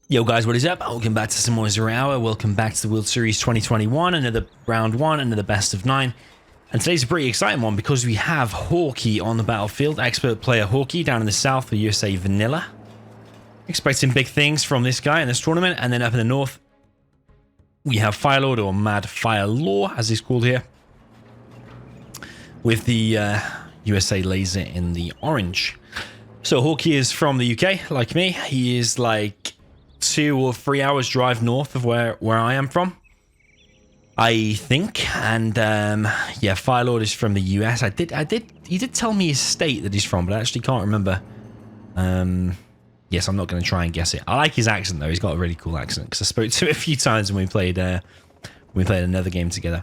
Yo guys, what is up? Welcome back to some more Zero Hour. Welcome back to the World Series 2021, another round one, another best of 9. And today's a pretty exciting one because we have Hawky on the battlefield, expert player Hawky down in the south for USA Vanilla. Expecting big things from this guy in this tournament. And then up in the north, we have Firelord, or Mad Firelord as he's called here, with the USA laser in the orange. So Hawky is from the UK, like me. He is like 2 or 3 hours drive north of where I am from, I think. And yeah, Firelord is from the US. He did tell me his state that he's from, but I actually can't remember. Yes, I'm not going to try and guess it. I like his accent though. He's got a really cool accent because I spoke to him a few times when we played another game together.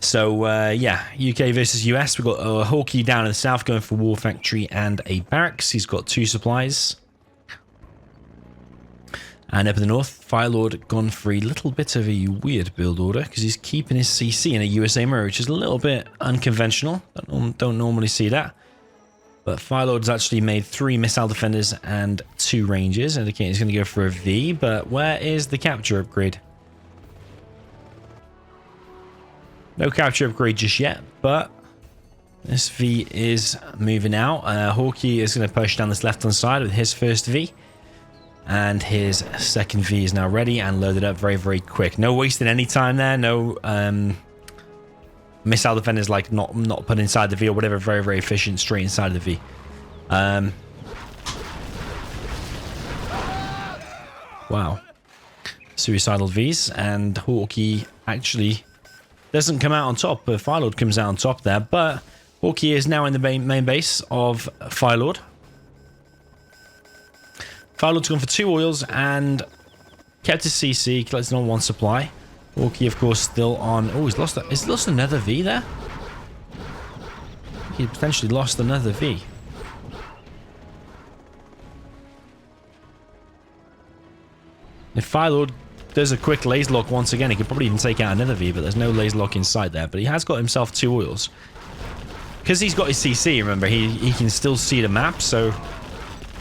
So yeah, UK versus US. We've got Hawky down in the south going for War Factory and a barracks. He's got 2 supplies. And up in the north, Firelord gone for a little bit of a weird build order because he's keeping his CC in a USA mirror, which is a little bit unconventional. Don't normally see that. But Firelord's actually made 3 missile defenders and 2 rangers, indicating he's going to go for a V. But where is the capture upgrade? No capture upgrade just yet, but this V is moving out. Hawky is going to push down this left-hand side with his first V. And his second V is now ready and loaded up very, very quick. No wasting any time there. No missile defenders like not put inside the V or whatever. Very, very efficient straight inside of the V. Wow. Suicidal Vs. And Hawky actually doesn't come out on top. But Firelord comes out on top there. But Hawky is now in the main base of Firelord. Firelord's gone for 2 oils and kept his CC, collected on 1 supply. Hawky, of course, still on... Oh, he's lost another V there? He potentially lost another V. If Firelord does a quick laser lock once again, he could probably even take out another V, but there's no laser lock inside there. But he has got himself 2 oils. Because he's got his CC, remember, he can still see the map, so...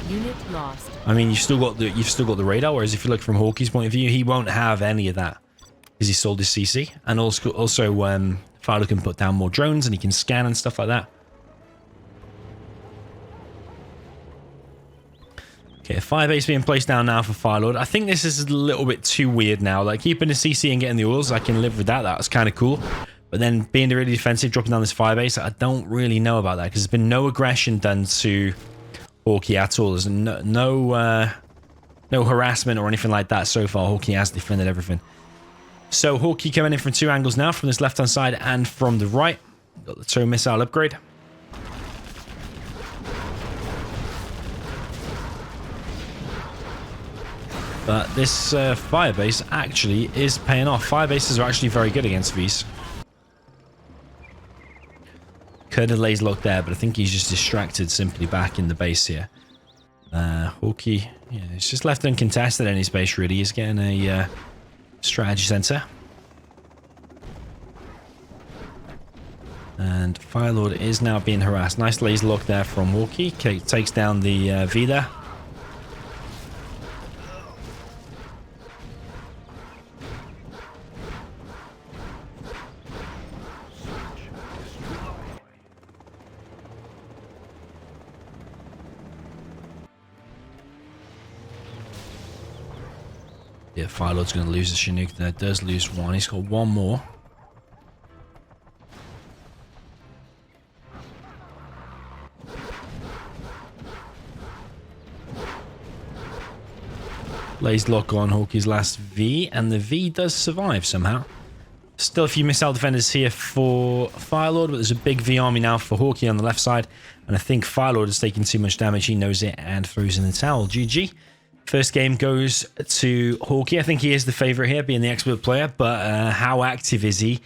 Unit lost. I mean, you've still got the radar, whereas if you look from Hawky's point of view, he won't have any of that because he sold his CC. And also Firelord can put down more drones and he can scan and stuff like that. Okay, a fire base being placed down now for Firelord. I think this is a little bit too weird now. Like keeping the CC and getting the oils, I can live with that. That's kind of cool. But then being really defensive, dropping down this fire base, I don't really know about that because there's been no aggression done to Hawky at all. There's no harassment or anything like that so far. Hawky has defended everything. So Hawky coming in from 2 angles now, from this left-hand side and from the right. Got the tow missile upgrade. But this fire base actually is paying off. Fire bases are actually very good against Vs. Could have laser locked there, but I think he's just distracted simply back in the base here. Hawky, yeah, it's just left uncontested in his base really. He's getting a strategy center. And Firelord is now being harassed. Nice laser lock there from Hawky. Takes down the V there. Yeah, Firelord's going to lose the Chinook there. Does lose 1. He's got 1 more. Laser lock on Hawky's last V, and the V does survive somehow. Still a few missile defenders here for Firelord, but there's a big V army now for Hawky on the left side. And I think Firelord has taken too much damage. He knows it and throws in the towel. GG. First game goes to Hawky. I think he is the favorite here, being the expert player, but how active is he?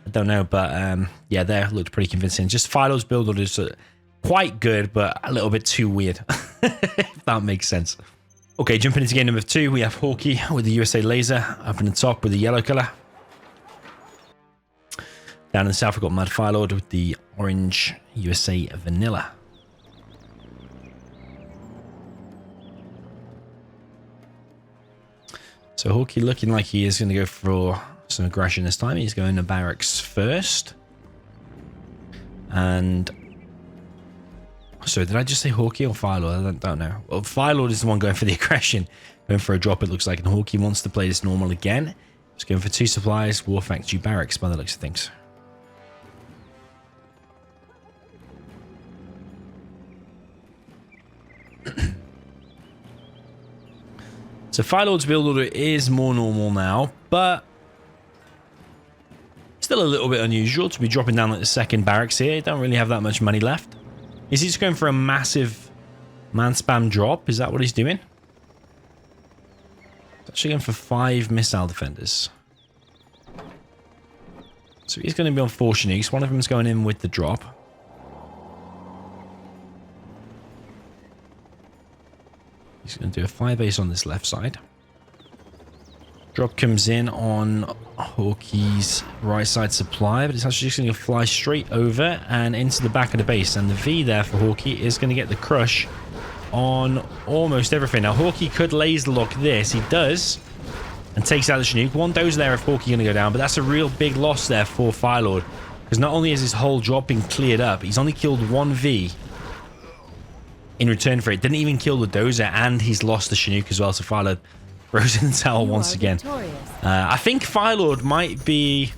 I don't know, but yeah, there looked pretty convincing. Just Firelord's build orders are quite good, but a little bit too weird, if that makes sense. Okay, jumping into game number 2, we have Hawky with the USA laser up in the top with the yellow color. Down in the south, we've got Mad Firelord with the orange USA vanilla. So Hawky looking like he is going to go for some aggression this time. He's going to barracks first. And... So did I just say Hawky or Firelord? I don't know. Well, Firelord is the one going for the aggression. Going for a drop, it looks like. And Hawky wants to play this normal again. He's going for 2 supplies. War Factory barracks by the looks of things. So Firelord's build order is more normal now, but still a little bit unusual to be dropping down like the second barracks here. Don't really have that much money left. Is he just going for a massive man spam drop? Is that what he's doing? He's actually going for 5 missile defenders. So he's going to be on 4 Chinooks. One of them is going in with the drop. He's going to do a 5 base on this left side. Drop comes in on Hawky's right side supply, but it's actually just going to fly straight over and into the back of the base. And the V there for Hawky is going to get the crush on almost everything. Now, Hawky could laser lock this. He does. And takes out the Chinook. 1 dozer there if Hawky going to go down, but that's a real big loss there for Firelord. Because not only is his whole drop been cleared up, he's only killed 1 V in return for it. Didn't even kill the dozer, and he's lost the Chinook as well. So Firelord throws in the towel once again. I think Firelord might be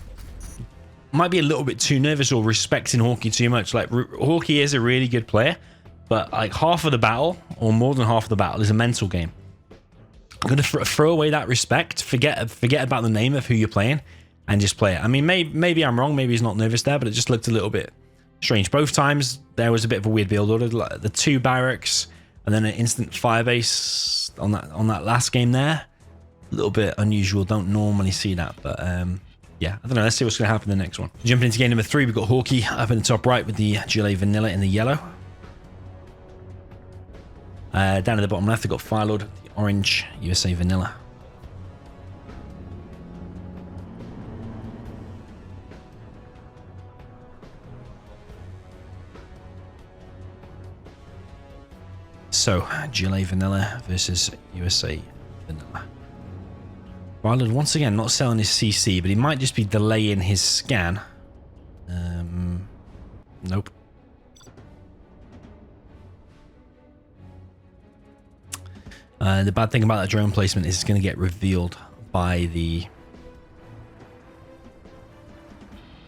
a little bit too nervous or respecting Hawky too much. Like, Hawky is a really good player, but like half of the battle, or more than half of the battle, is a mental game. I'm going to throw away that respect, forget about the name of who you're playing, and just play it. I mean, maybe I'm wrong, maybe he's not nervous there, but it just looked a little bit strange. Both times, there was a bit of a weird build order. Like the 2 barracks, and then an instant fire base on that last game there. A little bit unusual, don't normally see that, but yeah, I don't know, let's see what's going to happen in the next one. Jumping into game number 3, we've got Hawky up in the top right with the GLA Vanilla in the yellow. Down at the bottom left, we've got Firelord, the orange USA Vanilla. So, GLA Vanilla versus USA Vanilla. Firelord once again not selling his CC, but he might just be delaying his scan. Nope. The bad thing about that drone placement is it's going to get revealed by the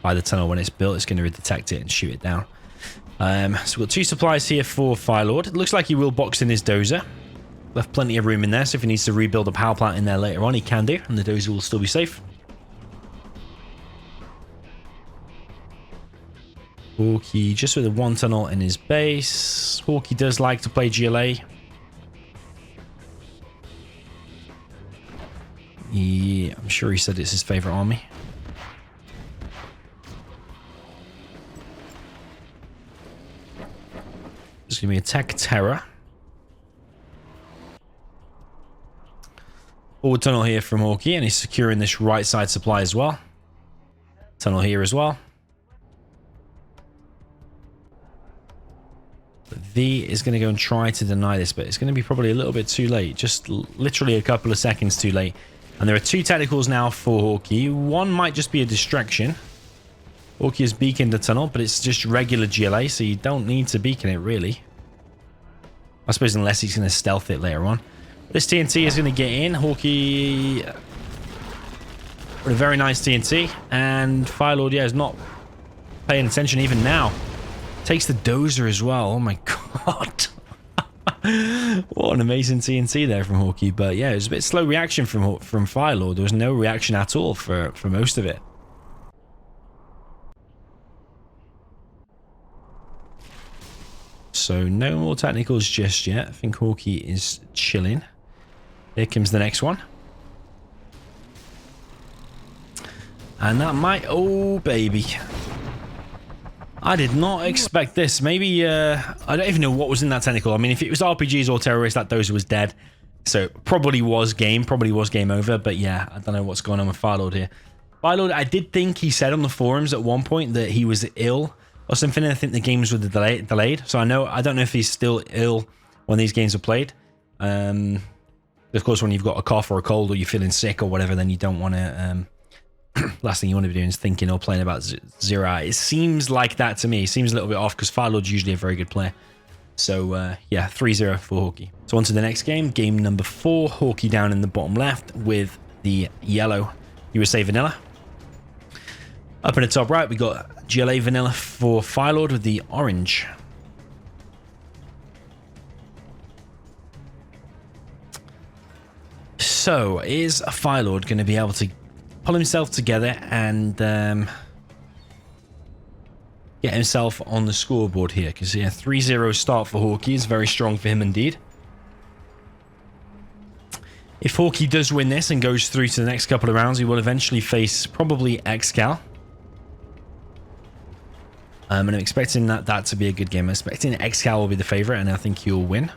tunnel when it's built. It's going to detect it and shoot it down. So we've got 2 supplies here for Firelord. It looks like he will box in his dozer. Left plenty of room in there, so if he needs to rebuild a power plant in there later on, he can do, and the dozer will still be safe. Hawky just with a 1 tunnel in his base. Hawky does like to play GLA. Yeah, I'm sure he said it's his favorite army. There's going to be a Tech Terror. Forward tunnel here from Hawky, and he's securing this right side supply as well. Tunnel here as well. But V is going to go and try to deny this, but it's going to be probably a little bit too late. Just literally a couple of seconds too late. And there are 2 technicals now for Hawky. One might just be a distraction. Hawky has beaconed the tunnel, but it's just regular GLA, so you don't need to beacon it, really. I suppose unless he's going to stealth it later on. This TNT is going to get in. Hawky with a very nice TNT. And Firelord, yeah, is not paying attention even now. Takes the dozer as well. Oh my god. What an amazing TNT there from Hawky. But yeah, it was a bit slow reaction from Firelord. There was no reaction at all for most of it. So no more technicals just yet. I think Hawky is chilling. Here comes the next one. And that might... Oh, baby. I did not expect this. Maybe, I don't even know what was in that technical. I mean, if it was RPGs or terrorists, that dozer was dead. So probably was game over. But yeah, I don't know what's going on with Firelord here. Firelord, I did think he said on the forums at one point that he was ill or something. I think the games were delayed. So I don't know if he's still ill when these games are played. There's Of course, when you've got a cough or a cold or you're feeling sick or whatever, then you don't want to... last thing you want to be doing is thinking or playing about Zero. It seems like that to me. It seems a little bit off because Firelord's usually a very good player. So, yeah, 3-0 for Hawky. So on to the next game. Game number 4. Hawky down in the bottom left with the yellow USA Vanilla. Up in the top right, we got GLA Vanilla for Firelord with the orange. So, is Firelord going to be able to pull himself together and get himself on the scoreboard here? Because, yeah, 3-0 start for Hawky is very strong for him indeed. If Hawky does win this and goes through to the next couple of rounds, he will eventually face probably Excal. And I'm expecting that to be a good game. I'm expecting Excal will be the favorite, and I think he'll win.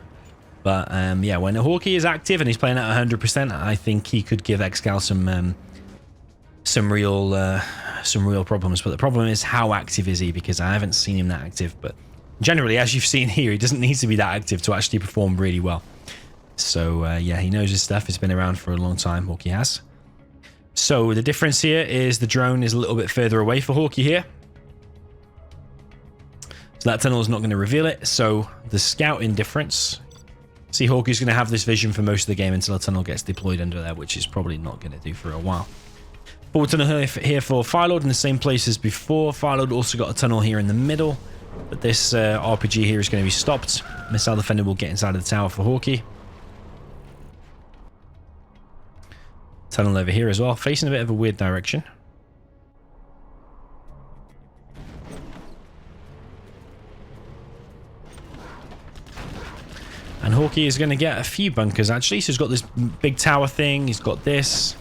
But, yeah, when Hawky is active and he's playing at 100%, I think he could give Excal some real problems. But the problem is, how active is he? Because I haven't seen him that active. But generally, as you've seen here, he doesn't need to be that active to actually perform really well. So, yeah, he knows his stuff. He's been around for a long time, Hawky has. So, the difference here is the drone is a little bit further away for Hawky here. So, that tunnel is not going to reveal it. So, the scouting difference. See, Hawky's going to have this vision for most of the game until a tunnel gets deployed under there, which is probably not going to do for a while. Forward tunnel here for Firelord in the same place as before. Firelord also got a tunnel here in the middle. But this RPG here is going to be stopped. Missile Defender will get inside of the tower for Hawky. Tunnel over here as well, facing a bit of a weird direction. And Hawky is going to get a few bunkers actually. So he's got this big tower thing. He's got this.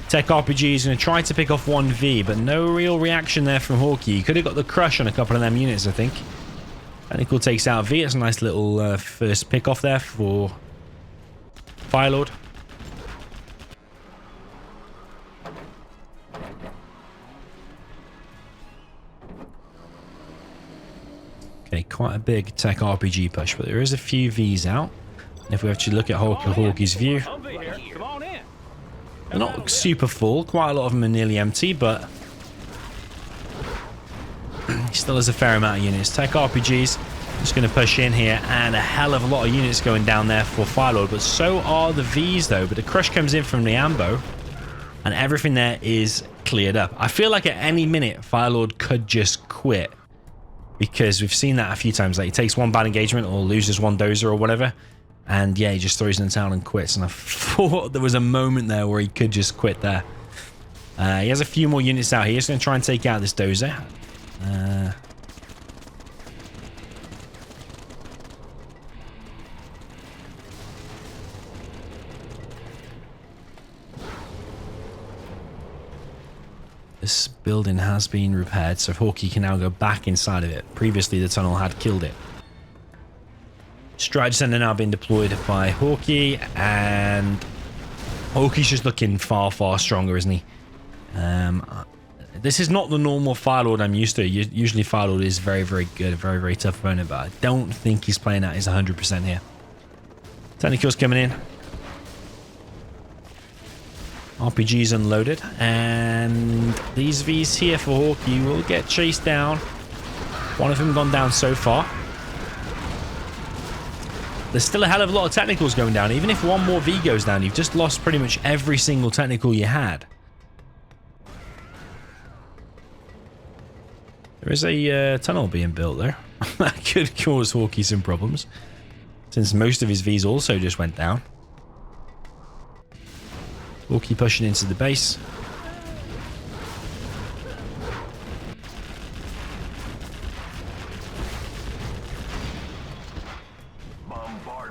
Tech RPG is going to try to pick off 1V, but no real reaction there from Hawky. He could have got the crush on a couple of them units, I think. Technical takes out V. It's a nice little first pick off there for Firelord. Okay, quite a big tech RPG push, but there is a few Vs out. And if we actually look at Hawky's view, they're not super full. Quite a lot of them are nearly empty, but he still has a fair amount of units. Tech RPGs just going to push in here, and a hell of a lot of units going down there for Firelord, but so are the Vs though. But the crush comes in from the Ambo, and everything there is cleared up. I feel like at any minute Firelord could just quit, because we've seen that a few times. Like, he takes one bad engagement or loses one dozer or whatever, and yeah, he just throws in the towel and quits. And I thought there was a moment there where he could just quit there. He has a few more units out here. He's going to try and take out this dozer. This building has been repaired, so Hawky can now go back inside of it. Previously, the tunnel had killed it. Strategy Center now being deployed by Hawky, and Hawky's just looking far, far stronger, isn't he? This is not the normal Firelord I'm used to. Usually Firelord is very, very good, a very, very tough opponent, but I don't think he's playing at his 100% here. Technicals coming in. RPGs unloaded, and these Vs here for Hawky will get chased down. One of them gone down so far. There's still a hell of a lot of technicals going down. Even if one more V goes down, you've just lost pretty much every single technical you had. There is a tunnel being built there. That could cause Hawky some problems, since most of his Vs also just went down. Hawky pushing into the base.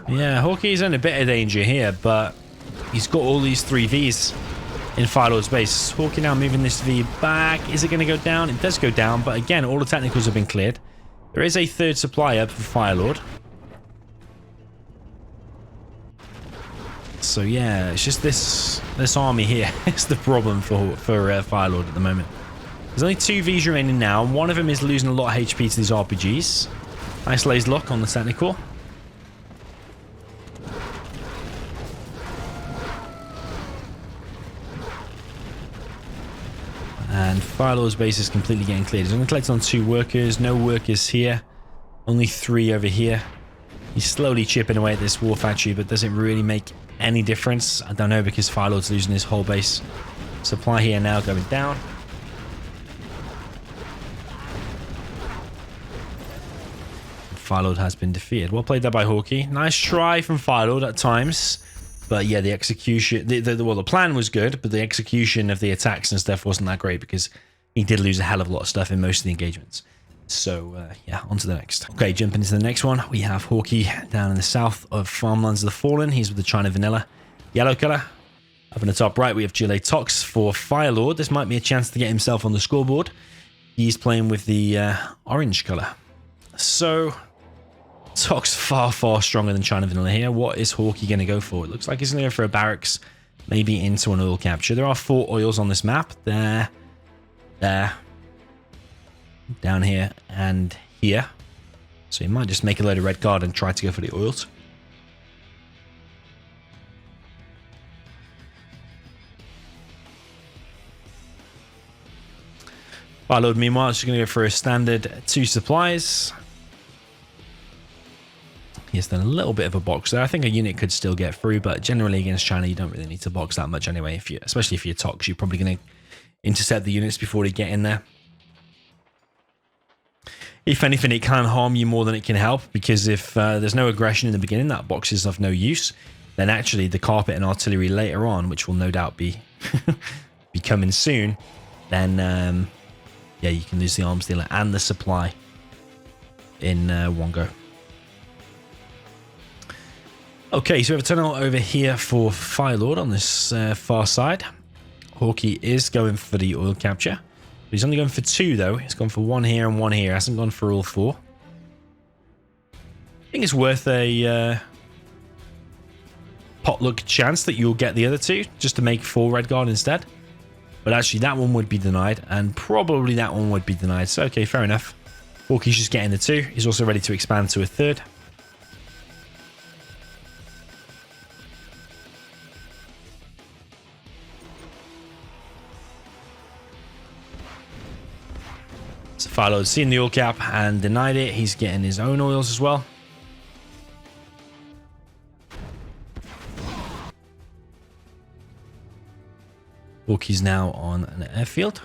Yeah, Hawky's in a bit of danger here, but he's got all these 3 Vs in Firelord's base. Hawky now moving this V back. Is it going to go down? It does go down, but again, all the technicals have been cleared. There is a third supply up for Firelord. So yeah, it's just this army here is the problem for Firelord at the moment. There's only 2 Vs remaining now, and one of them is losing a lot of HP to these RPGs. Nice laser lock on the technical. And Firelord's base is completely getting cleared. He's only collected on 2 workers. No workers here. Only 3 over here. He's slowly chipping away at this war factory, but does it really make any difference? I don't know, because Firelord's losing his whole base. Supply here now going down. Firelord has been defeated. Well played there by Hawky. Nice try from Firelord at times. But yeah, the execution... well, the plan was good, but the execution of the attacks and stuff wasn't that great because he did lose a hell of a lot of stuff in most of the engagements. So, yeah, on to the next. Okay, jumping into the next one. We have Hawky down in the south of Farmlands of the Fallen. He's with the China Vanilla yellow color. Up in the top right, we have DoMiNaToR for Firelord. This might be a chance to get himself on the scoreboard. He's playing with the orange color. So... Tox far, far stronger than China Vanilla here. What is Hawky going to go for? It looks like he's going to go for a barracks, maybe into an oil capture. There are 4 oils on this map. There, down here, and here. So he might just make a load of red guard and try to go for the oils. Firelord, meanwhile, is just going to go for a standard 2 supplies. He's done a little bit of a box there. I think a unit could still get through, but generally against China, you don't really need to box that much anyway. Especially if you're Tox, you're probably going to intercept the units before they get in there. If anything, it can harm you more than it can help, because if there's no aggression in the beginning, that box is of no use. Then actually the carpet and artillery later on, which will no doubt be coming soon, then yeah, you can lose the arms dealer and the supply in one go. Okay, so we have a tunnel over here for Firelord on this far side. Hawky is going for the oil capture. He's only going for 2 though. He's gone for 1 here and 1 here. Hasn't gone for all 4. I think it's worth a potluck chance that you'll get the other 2, just to make 4 red guard instead. But actually that one would be denied, and probably that one would be denied. So okay, fair enough. Hawky's just getting the 2. He's also ready to expand to a 3rd. So Firelord's seen the oil cap and denied it. He's getting his own oils as well. Hawky's now on an airfield.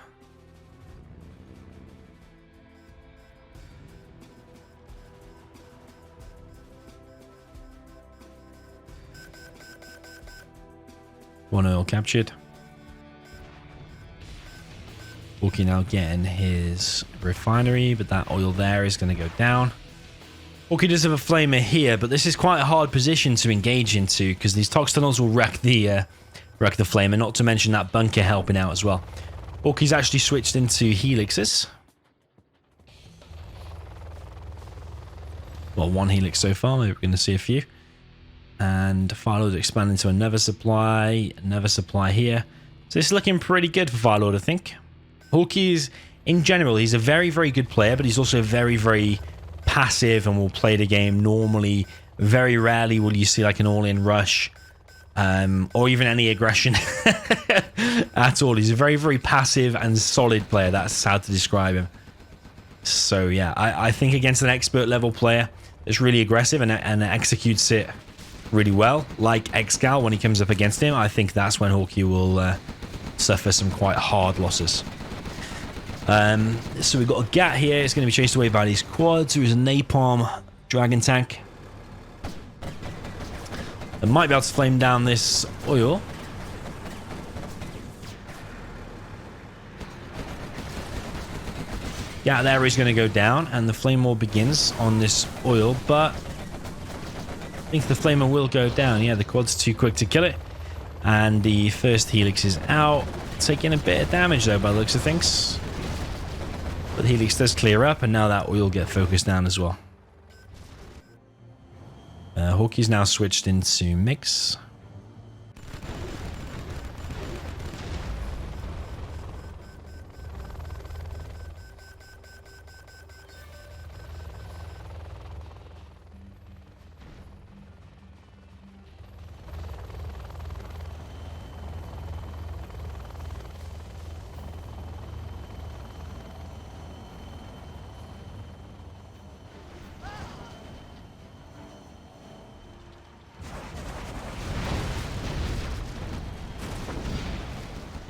One oil captured. Hawky now getting his refinery, but that oil there is going to go down. Hawky does have a flamer here, but this is quite a hard position to engage into because these Tox tunnels will wreck the flamer, not to mention that bunker helping out as well. Hawky's actually switched into helixes. Well, 1 helix so far. Maybe we're going to see a few. And Firelord expanding to another supply here. So this is looking pretty good for Firelord, I think. Hawky is, in general, he's a very, very good player, but he's also very, very passive and will play the game normally. Very rarely will you see like an all-in rush or even any aggression at all. He's a very, very passive and solid player. That's how to describe him. So yeah, I think against an expert level player that's really aggressive and executes it really well, like Excal when he comes up against him, I think that's when Hawky will suffer some quite hard losses. So we've got a Gat here. It's going to be chased away by these quads. There is a Napalm Dragon Tank. I might be able to flame down this oil. Gat there is going to go down, and the flame war begins on this oil, but I think the flamer will go down. Yeah, the quad's too quick to kill it. And the first helix is out. Taking a bit of damage though by the looks of things. But the helix does clear up, and now that oil will get focused down as well. Hawky's now switched into mix.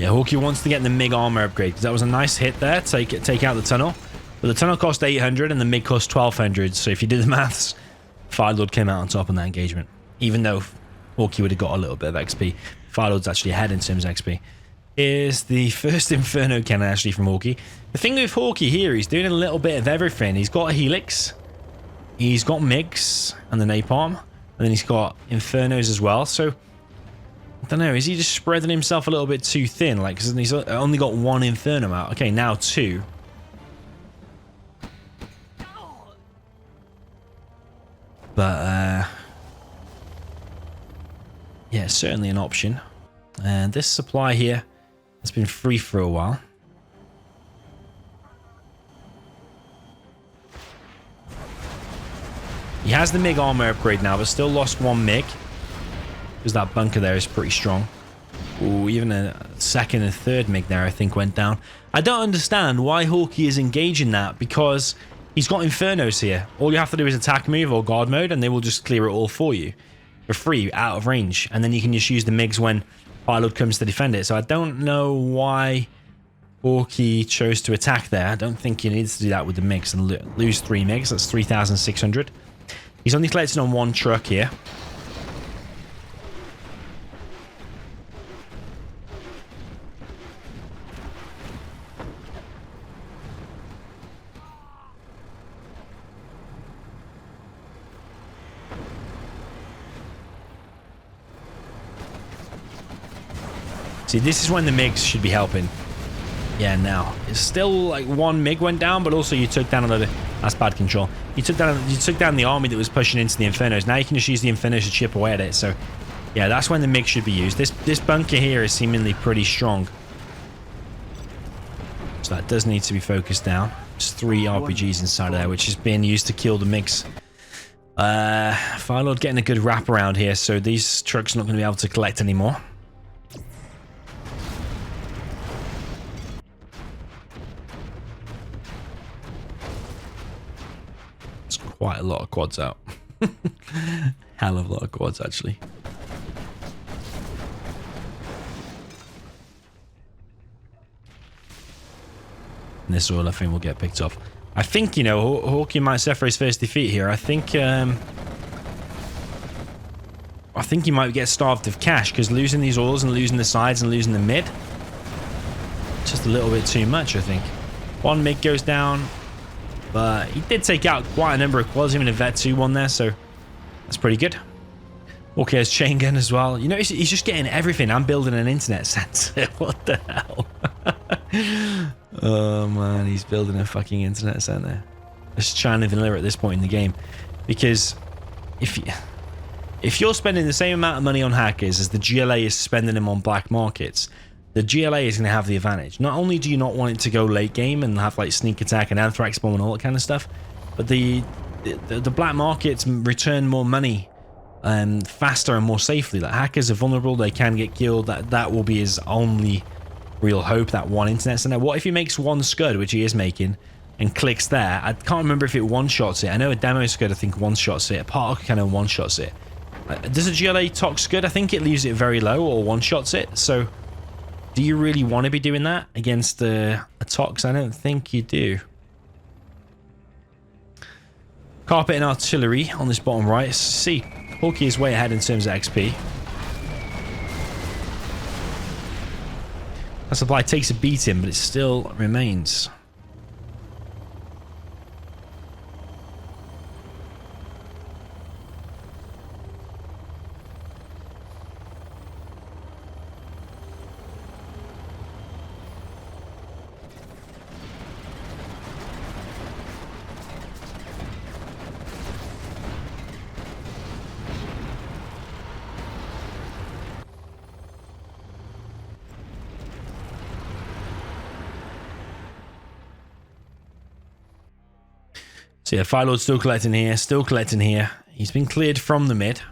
Yeah, Hawky wants to get the MiG armor upgrade because that was a nice hit there. Take out the tunnel. But the tunnel cost 800 and the MiG cost 1200. So if you did the maths, Firelord came out on top in that engagement. Even though Hawky would have got a little bit of XP. Firelord's actually ahead in terms of XP. Here's the first Inferno cannon actually from Hawky. The thing with Hawky here, he's doing a little bit of everything. He's got a Helix. He's got MiGs and the Napalm. And then he's got Infernos as well. So I don't know, is he just spreading himself a little bit too thin? Like, cause he's only got one Inferno out. Okay, now two. But, yeah, certainly an option. And this supply here has been free for a while. He has the MiG armor upgrade now, but still lost one MiG. Because that bunker there is pretty strong. Ooh, even a second and third MiG there, I think, went down. I don't understand why Hawky is engaging that, because he's got Infernos here. All you have to do is attack move or guard mode, and they will just clear it all for you. For free, out of range. And then you can just use the MiGs when Firelord comes to defend it. So I don't know why Hawky chose to attack there. I don't think he needs to do that with the MiGs and lose 3 MiGs. That's 3,600. He's only collecting on one truck here. See, this is when the MiGs should be helping. Yeah, now. It's still like one MiG went down, but also you took down another. That's bad control. You took down the army that was pushing into the Infernos. Now you can just use the Infernos to chip away at it. So, yeah, that's when the MiG should be used. This bunker here is seemingly pretty strong. So that does need to be focused down. There's 3 RPGs inside of there, which is being used to kill the MiGs. Firelord getting a good wrap around here, so these trucks are not going to be able to collect anymore. Quite a lot of quads out. Hell of a lot of quads, actually. And this all, I think, will get picked off. I think, you know, Hawky might suffer his first defeat here. I think he might get starved of cash, because losing these oils and losing the sides and losing the mid, just a little bit too much, I think. One MiG goes down. But he did take out quite a number of quads, even a Vet 2 one there, so that's pretty good. Hawky has chain gun as well. You know, he's just getting everything. I'm building an internet sensor. What the hell? Oh man, he's building a fucking internet center. Just trying to vanilla at this point in the game, because if you're spending the same amount of money on hackers as the GLA is spending them on black markets, the GLA is going to have the advantage. Not only do you not want it to go late game and have like sneak attack and anthrax bomb and all that kind of stuff, but the black markets return more money faster and more safely. Like, hackers are vulnerable, they can get killed. That will be his only real hope, that one internet center. What if he makes one scud, which he is making, and clicks there? I can't remember if it one-shots it. I know a demo scud, I think, one-shots it. A particle cannon one-shots it. Does a GLA tox scud? I think it leaves it very low or one-shots it. So do you really want to be doing that against a tox? I don't think you do. Carpet and artillery on this bottom right. See, Hawky is way ahead in terms of XP. That supply takes a beating, but it still remains. So yeah, Firelord's still collecting here, still collecting here. He's been cleared from the mid.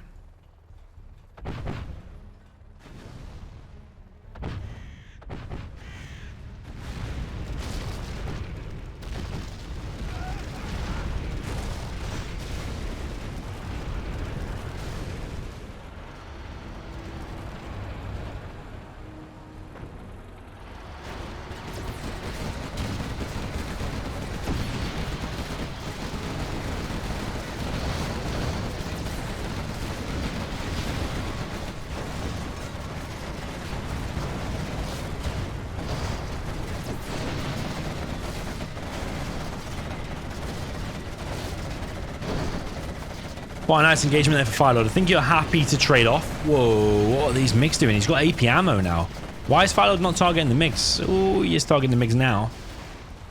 Quite a nice engagement there for Firelord. I think you're happy to trade off. Whoa, what are these MiGs doing? He's got AP ammo now. Why is Firelord not targeting the MiGs? Oh, he is targeting the MiGs now.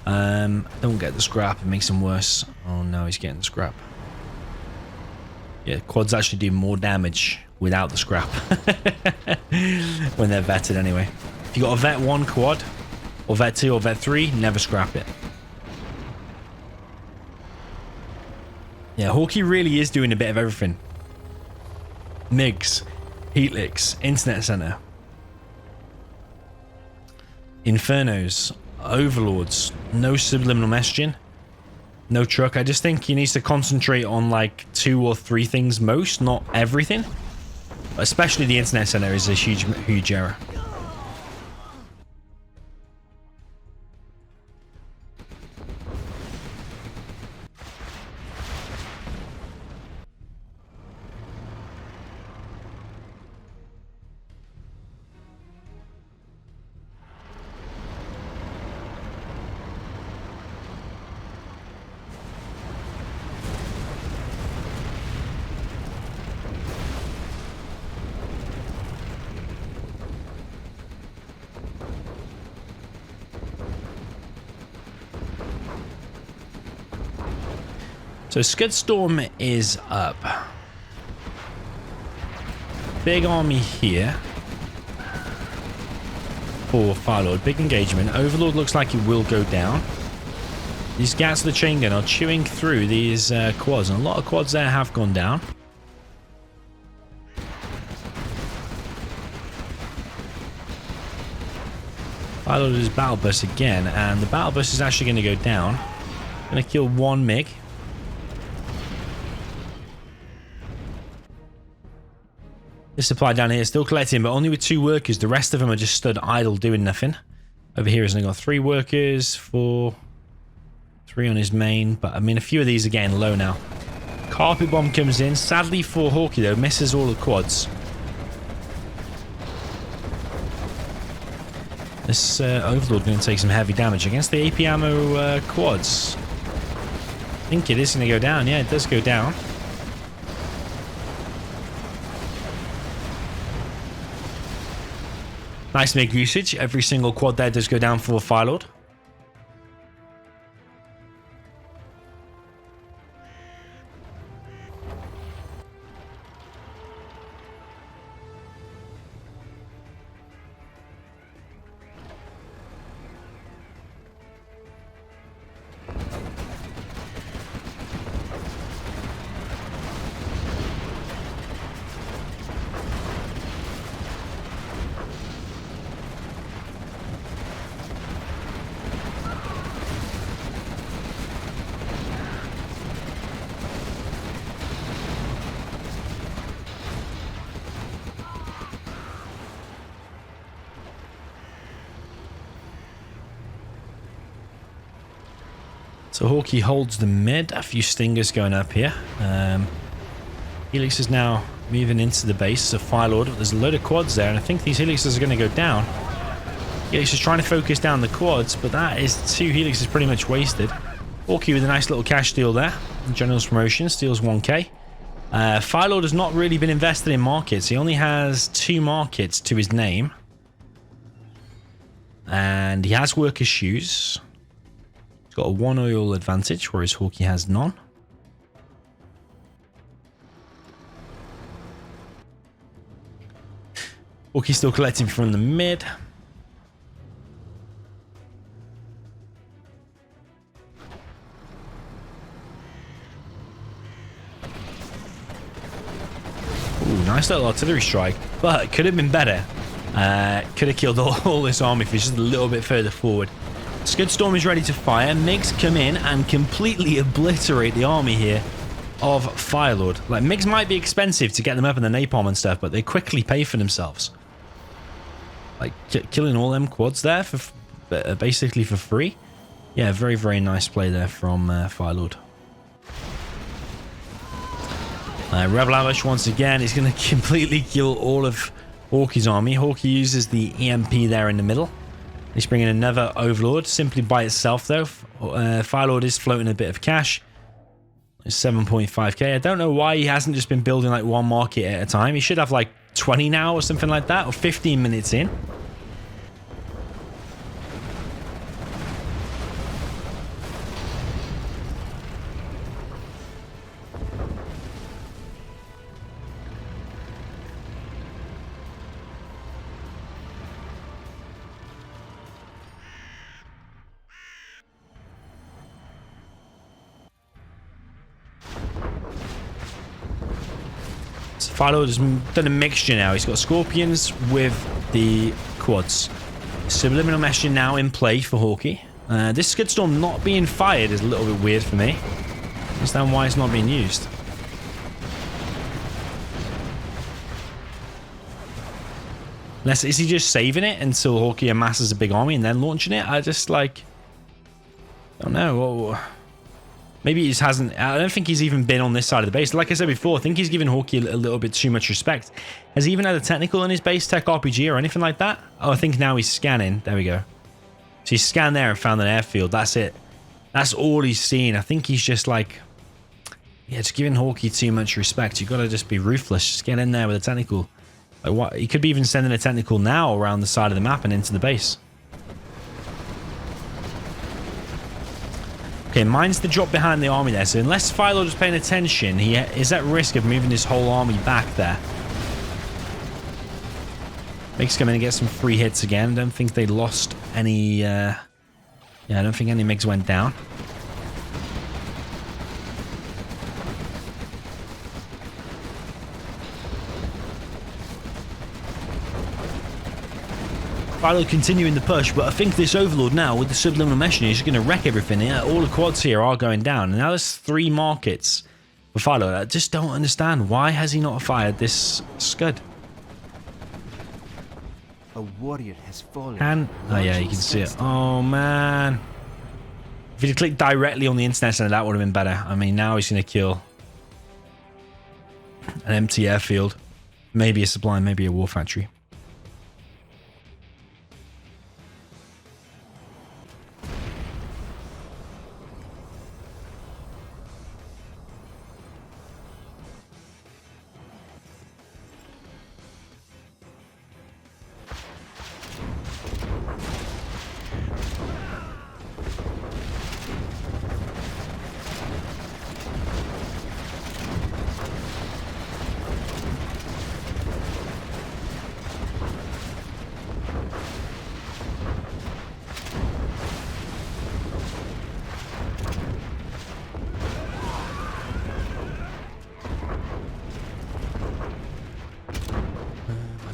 Don't get the scrap. It makes him worse. Oh, no, he's getting the scrap. Yeah, quads actually do more damage without the scrap. When they're vetted anyway. If you got a vet 1 quad, or vet 2 or vet 3, never scrap it. Yeah, Hawky really is doing a bit of everything. MiGs, Helix, Internet Center, Infernos, Overlords, no subliminal messaging, no truck. I just think he needs to concentrate on like 2 or 3 things most, not everything. Especially the Internet Center is a huge error. So Scud Storm is up. Big army here for Firelord. Big engagement. Overlord looks like it will go down. These Gats of the chain gun are chewing through these quads, and a lot of quads there have gone down. Firelord is battle bus again, and the battle bus is actually going to go down. Going to kill 1 MiG. This supply down here is still collecting, but only with 2 workers. The rest of them are just stood idle doing nothing. Over here has only got 3 workers, 4, 3 on his main. But I mean, a few of these are getting low now. Carpet bomb comes in. Sadly for Hawky though, misses all the quads. This Overlord going to take some heavy damage against the AP ammo quads. I think it is going to go down. Yeah, it does go down. Nice MiG usage. Every single quad there does go down for Firelord. So Hawky holds the mid. A few stingers going up here. Helix is now moving into the base of Firelord. There's a load of quads there, and I think these Helixes are going to go down. Helix is trying to focus down the quads, but that is 2 Helixes pretty much wasted. Hawky with a nice little cash steal there. General's promotion steals 1k. Firelord has not really been invested in markets. He only has 2 markets to his name. And he has workers' shoes. Got a 1 oil advantage, whereas Hawky has none. Hawky still collecting from the mid. Ooh, nice little artillery strike, but it could have been better. Could have killed all this army if it's just a little bit further forward. Scud Storm is ready to fire. MiGs come in and completely obliterate the army here of Firelord. Like, MiGs might be expensive to get them up in the napalm and stuff, but they quickly pay for themselves. Like, killing all them quads there for basically for free. Yeah, very, very nice play there from Firelord. Rebel Ambush once again is going to completely kill all of Hawky's army. Hawky uses the EMP there in the middle. He's bringing another Overlord simply by itself though. Firelord is floating a bit of cash. It's 7.5k. I don't know why he hasn't just been building like one market at a time. He should have like 20 now or something like that, or 15 minutes in. Firelord has done a mixture now. He's got Scorpions with the quads. Subliminal meshing now in play for Hawky. This Scud Storm not being fired is a little bit weird for me. I understand why it's not being used. Unless, is he just saving it until Hawky amasses a big army and then launching it? I just like... I don't know. Maybe he just hasn't... I don't think he's even been on this side of the base. Like I said before, I think he's giving Hawky a little bit too much respect. Has he even had a technical in his base tech RPG or anything like that? Oh, I think now he's scanning. There we go. So he scanned there and found an airfield. That's it. That's all he's seen. I think he's just like... Yeah, just giving Hawky too much respect. You've got to just be ruthless. Just get in there with a technical. Like what? He could be even sending a technical now around the side of the map and into the base. Okay, mine's the drop behind the army there. So unless Firelord is paying attention, he is at risk of moving his whole army back there. MiGs come in and get some free hits again. I don't think they lost any... Yeah, I don't think any MiGs went down. Firelord continuing the push, but I think this Overlord now with the subliminal meshing is going to wreck everything. Yeah, all the quads here are going down. And now there's 3 markets for Firelord. I just don't understand. Why has he not fired this Scud? A warrior has fallen. And oh yeah, you can see it. Oh man. If he'd clicked directly on the internet center, that would have been better. I mean, now he's going to kill an empty airfield. Maybe a supply, maybe a war factory.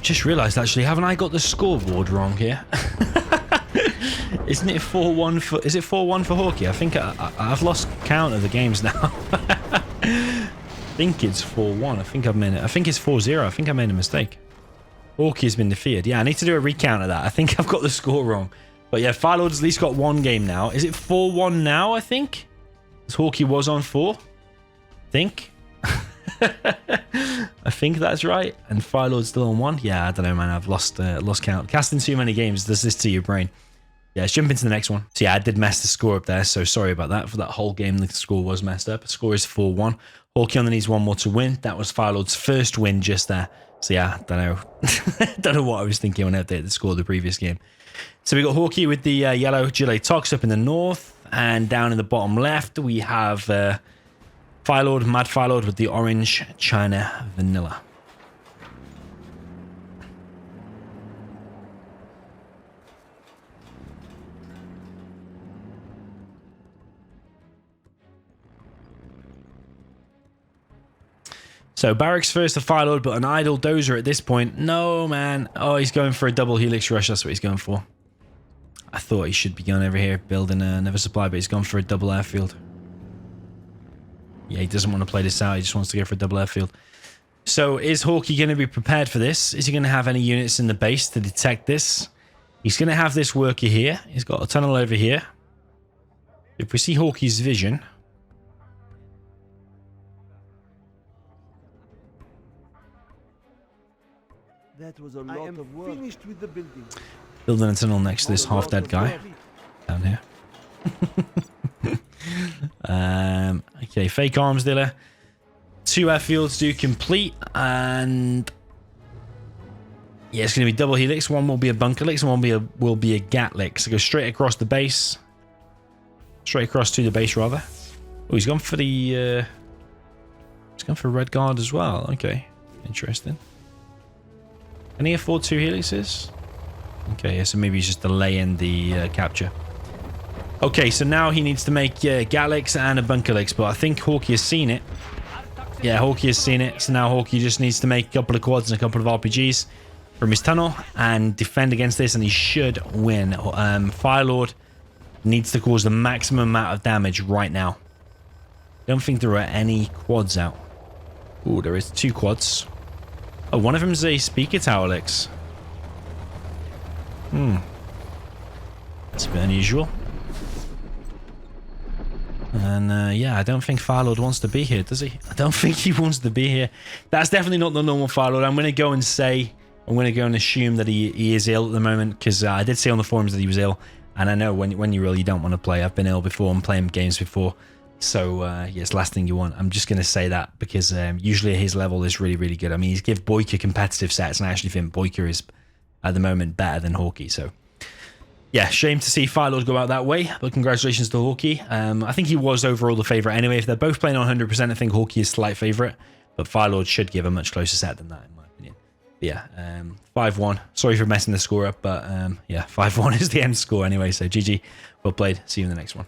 Just realized actually, haven't I got the scoreboard wrong here? Isn't it 4-1 for... Is it 4-1 for Hawky? I think I've lost count of the games now. I think it's 4-1. I think I've made it. I think it's 4-0. I think I made a mistake. Hawky has been defeated. Yeah, I need to do a recount of that. I think I've got the score wrong. But yeah, Firelord's at least got 1 game now. Is it 4-1 now, I think? Because Hawky was on 4. I think. I think that's right. And Firelord's still on 1. Yeah, I don't know, man. I've lost count. Casting too many games does this to your brain. Yeah, let's jump into the next one. So yeah, I did mess the score up there, so sorry about that. For that whole game, the score was messed up. The score is 4-1. Hawky only needs 1 more to win. That was Firelord's first win just there. So yeah, don't know. Don't know what I was thinking when I updated the score of the previous game. So we got Hawky with the yellow Gilet Tox up in the north, and down in the bottom left we have Firelord, Mad Firelord with the orange China Vanilla. So Barracks first to Firelord, but an idle dozer at this point. No, man. Oh, he's going for a double helix rush. That's what he's going for. I thought he should be going over here building another supply, but he's gone for a double airfield. Yeah, he doesn't want to play this out. He just wants to go for a double airfield. So is Hawky going to be prepared for this? Is he going to have any units in the base to detect this? He's going to have this worker here. He's got a tunnel over here. If we see Hawky's vision... That was a lot of work. Finished with the building. Building a tunnel next to this half-dead guy down here. Okay, fake arms dealer. 2 airfields do complete, and yeah, it's going to be double helix. One will be a bunker helix, and one will be a gatlic. So go straight across the base. Straight across to the base, rather. Oh, he's gone for the... he's gone for red guard as well. Okay, interesting. Can he afford 2 helixes? Okay, yeah, so maybe he's just delaying the capture. Okay, so now he needs to make gatlics and a bunker helix, but I think Hawky has seen it. Yeah, Hawky has seen it. So now Hawky just needs to make a couple of quads and a couple of RPGs from his tunnel and defend against this, and he should win. Firelord needs to cause the maximum amount of damage right now. Don't think there are any quads out. Oh, there is 2 quads. Oh, one of them is a speaker tower, Lex. That's a bit unusual. And yeah, I don't think Firelord wants to be here, does he? I don't think he wants to be here. That's definitely not the normal Firelord. I'm going to go and say, I'm going to go and assume that he is ill at the moment, because I did say on the forums that he was ill. And I know when you're ill, you don't want to play. I've been ill before and playing games before. So yeah, it's the last thing you want. I'm just going to say that because usually his level is really, really good. I mean, he's give Boyka competitive sets, and I actually think Boyka is at the moment better than Hawky. So yeah, shame to see Firelord go out that way, but congratulations to Hawky. I think he was overall the favourite anyway. If they're both playing on 100%, I think Hawky is slight favourite, but Firelord should give a much closer set than that, in my opinion. But yeah, 5-1. Sorry for messing the score up, but yeah, 5-1 is the end score anyway, so GG. Well played. See you in the next one.